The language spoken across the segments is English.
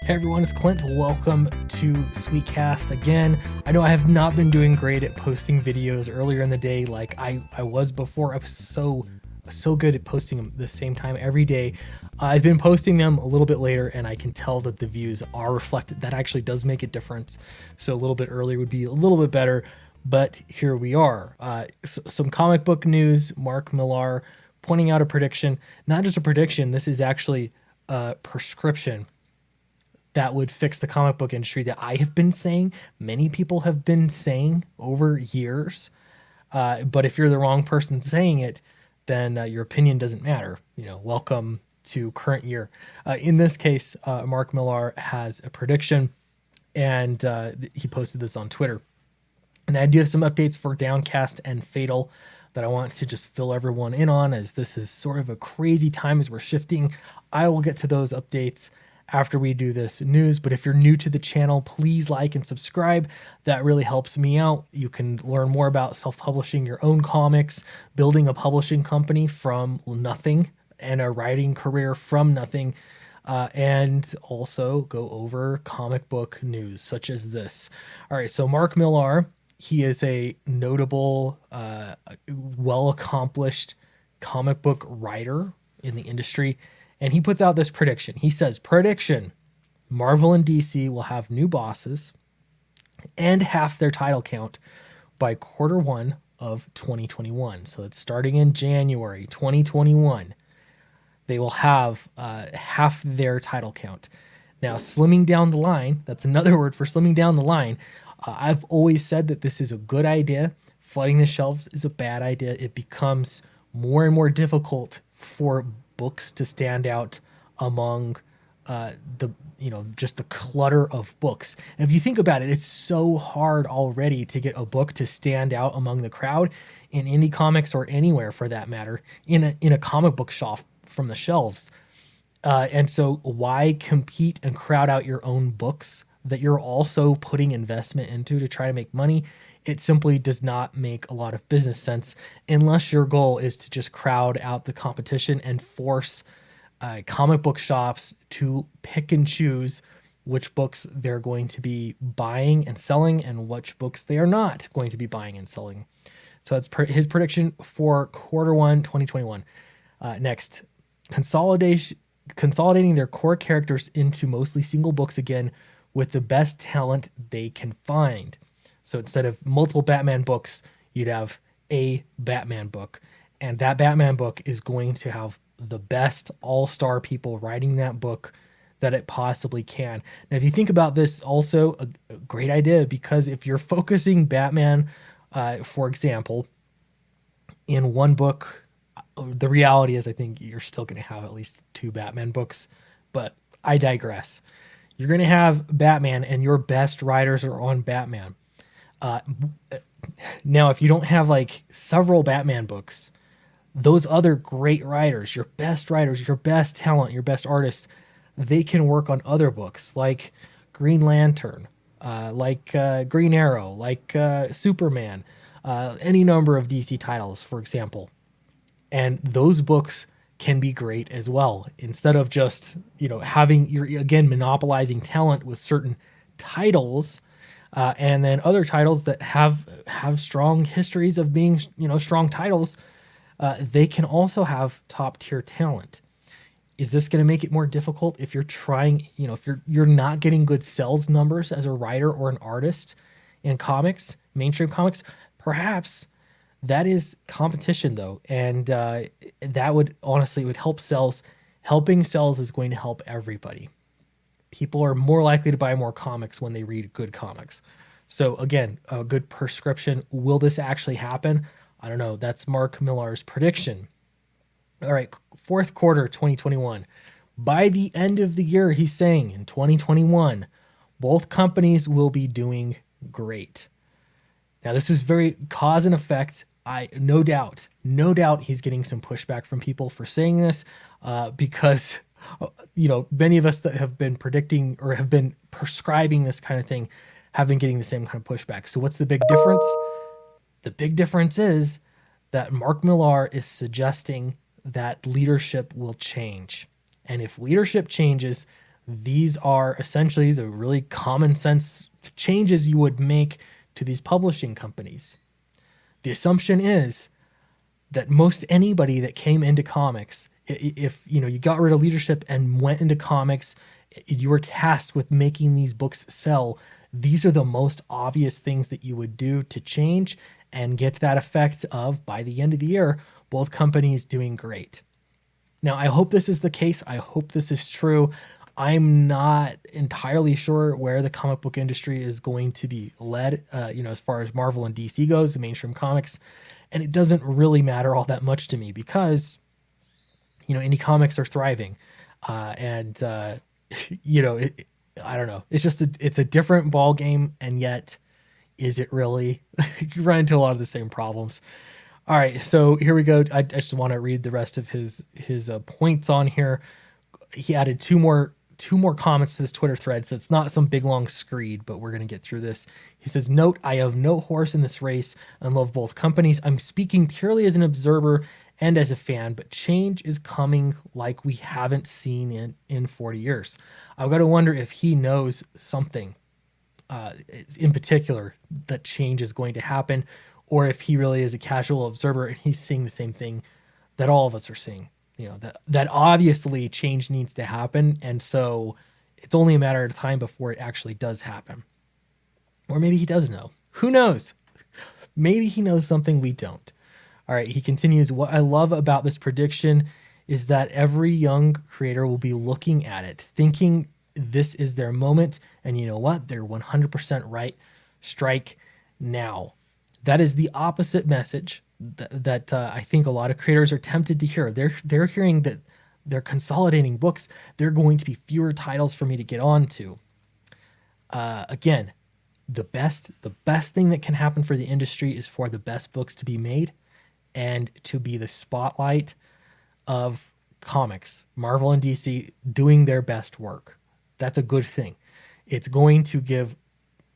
Hey everyone, it's Clint. Welcome to Sweetcast again. I know I have not been doing great at posting videos earlier in the day like I was before. I was so good at posting them the same time every day. I've been posting them a little bit later, and I can tell that the views are reflected. That actually does make a difference. So a little bit earlier would be a little bit better, but here we are. Some comic book news. Mark Millar pointing out a prediction. Not just a prediction, this is actually a prescription that would fix the comic book industry that I have been saying, many people have been saying over years. But if you're the wrong person saying it, then your opinion doesn't matter. Welcome to current year. In this case, Mark Millar has a prediction, and he posted this on Twitter. And I do have some updates for Downcast and Fatal that I want to just fill everyone in on, as this is sort of a crazy time as we're shifting. I will get to those updates after we do this news. But if you're new to the channel, please like and subscribe. That really helps me out. You can learn more about self-publishing your own comics, building a publishing company from nothing, and a writing career from nothing, and also go over comic book news such as this. All right, so Mark Millar, he is a notable, well-accomplished comic book writer in the industry. And he puts out this prediction. He says, prediction, Marvel and DC will have new bosses and half their title count by Q1 of 2021. So it's starting in January 2021. They will have half their title count. Now, slimming down the line, that's another word for slimming down the line. I've always said that this is a good idea. Flooding the shelves is a bad idea. It becomes more and more difficult for books to stand out among just the clutter of books. And if you think about it, it's so hard already to get a book to stand out among the crowd in indie comics, or anywhere for that matter, in a comic book shop from the shelves. And so why compete and crowd out your own books that you're also putting investment into to try to make money? It simply does not make a lot of business sense unless your goal is to just crowd out the competition and force comic book shops to pick and choose which books they're going to be buying and selling and which books they are not going to be buying and selling. So that's his prediction for Q1 2021. Next, consolidating their core characters into mostly single books again with the best talent they can find. So instead of multiple Batman books, you'd have a Batman book. And that Batman book is going to have the best all-star people writing that book that it possibly can. Now, if you think about this, also a great idea, because if you're focusing Batman, for example, in one book, the reality is I think you're still going to have at least 2 Batman books, but I digress. You're going to have Batman, and your best writers are on Batman. Now, if you don't have like several Batman books, those other great writers, your best talent, your best artists, they can work on other books like Green Lantern, like Green Arrow, like Superman, any number of DC titles, for example. And those books can be great as well. Instead of just, you're again monopolizing talent with certain titles, and then other titles that have strong histories of being, strong titles, they can also have top tier talent. Is this going to make it more difficult if you're trying, if you're not getting good sales numbers as a writer or an artist in comics, mainstream comics? Perhaps that is competition though, and that would honestly, it would help sales. Helping sales is going to help everybody. People are more likely to buy more comics when they read good comics. So again, a good prescription. Will this actually happen? I don't know. That's Mark Millar's prediction. All right, Q4 2021. By the end of the year, he's saying in 2021, both companies will be doing great. Now, this is very cause and effect. No doubt he's getting some pushback from people for saying this, because many of us that have been predicting or have been prescribing this kind of thing have been getting the same kind of pushback. So what's the big difference? The big difference is that Mark Millar is suggesting that leadership will change. And if leadership changes, These are essentially the really common sense changes you would make to these publishing companies. The assumption is that most anybody that came into comics, if you got rid of leadership and went into comics, you were tasked with making these books sell. These are the most obvious things that you would do to change and get that effect of, by the end of the year, both companies doing great. Now, I hope this is the case. I hope this is true. I'm not entirely sure where the comic book industry is going to be led, as far as Marvel and DC goes, the mainstream comics. And it doesn't really matter all that much to me because, indie comics are thriving. And, I don't know. It's just, it's a different ball game. And yet, is it really? You run into a lot of the same problems. All right, so here we go. I just want to read the rest of his points on here. He added two more comments to this Twitter thread, so it's not some big long screed, but we're going to get through this. He says, "Note, I have no horse in this race and love both companies. I'm speaking purely as an observer and as a fan, but change is coming like we haven't seen in 40 years." I've got to wonder if he knows something in particular that change is going to happen, or if he really is a casual observer and he's seeing the same thing that all of us are seeing. That obviously change needs to happen, and so it's only a matter of time before it actually does happen. Or maybe he does know. Who knows? Maybe he knows something we don't. All right, he continues, "What I love about this prediction is that every young creator will be looking at it, thinking this is their moment, and you know what? They're 100% right. Strike now." That is the opposite message that I think a lot of creators are tempted to hear. They're hearing that they're consolidating books. There are going to be fewer titles for me to get on to. Again, the best thing that can happen for the industry is for the best books to be made and to be the spotlight of comics, Marvel and DC doing their best work. That's a good thing. It's going to give,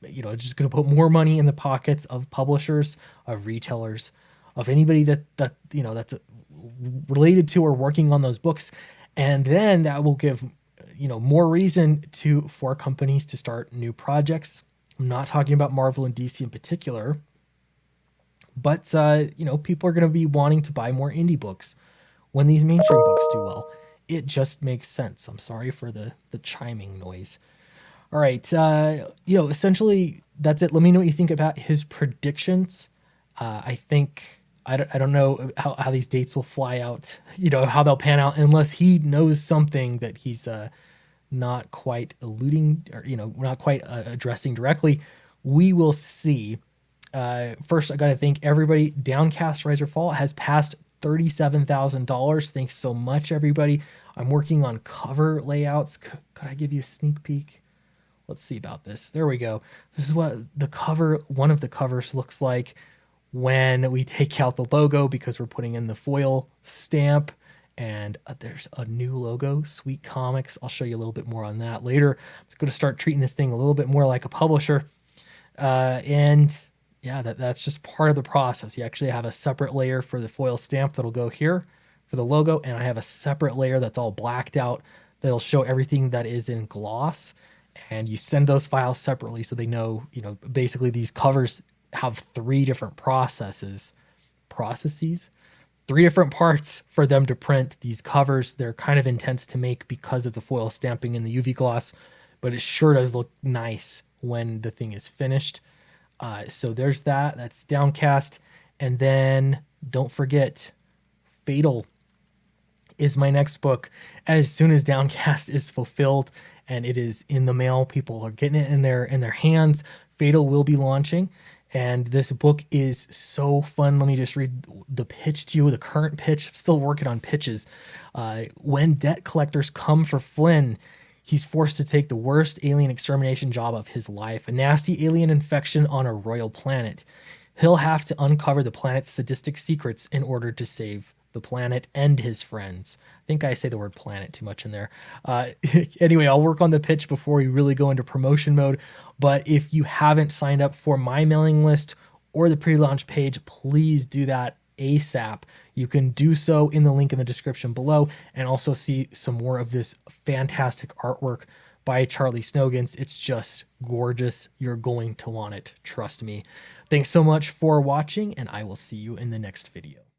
it's just going to put more money in the pockets of publishers, of retailers, of anybody that's related to or working on those books. And then that will give, more reason for companies to start new projects. I'm not talking about Marvel and DC in particular, but, people are going to be wanting to buy more indie books when these mainstream books do well. It just makes sense. I'm sorry for the chiming noise. All right. Essentially that's it. Let me know what you think about his predictions. I think, I don't know how these dates will fly out, how they'll pan out, unless he knows something that he's not quite alluding or, not quite addressing directly. We will see. First, I got to thank everybody. Downcast Rise or Fall has passed $37,000. Thanks so much, everybody. I'm working on cover layouts. Could I give you a sneak peek? Let's see about this. There we go. This is what one of the covers looks like when we take out the logo, because we're putting in the foil stamp, and there's a new logo, Sweet Comics. I'll show you a little bit more on that later. I'm just going to start treating this thing a little bit more like a publisher. And yeah, that's just part of the process. You actually have a separate layer for the foil stamp that'll go here for the logo, and I have a separate layer that's all blacked out that'll show everything that is in gloss. And you send those files separately so they know, basically these covers have three different processes, three different parts for them to print these covers. They're kind of intense to make because of the foil stamping and the UV gloss, but it sure does look nice when the thing is finished. So there's that. That's Downcast. And then don't forget, Fatal is my next book. As soon as Downcast is fulfilled and it is in the mail, people are getting it in their hands, Fatal will be launching. And this book is so fun. Let me just read the pitch to you, the current pitch. I'm still working on pitches. When debt collectors come for Flynn, he's forced to take the worst alien extermination job of his life, a nasty alien infection on a royal planet. He'll have to uncover the planet's sadistic secrets in order to save the planet and his friends. I think I say the word planet too much in there. Anyway, I'll work on the pitch before we really go into promotion mode. But if you haven't signed up for my mailing list or the pre-launch page, please do that ASAP, you can do so in the link in the description below, and also see some more of this fantastic artwork by Charlie Snogans. It's just gorgeous. You're going to want it. Trust me. Thanks so much for watching, and I will see you in the next video.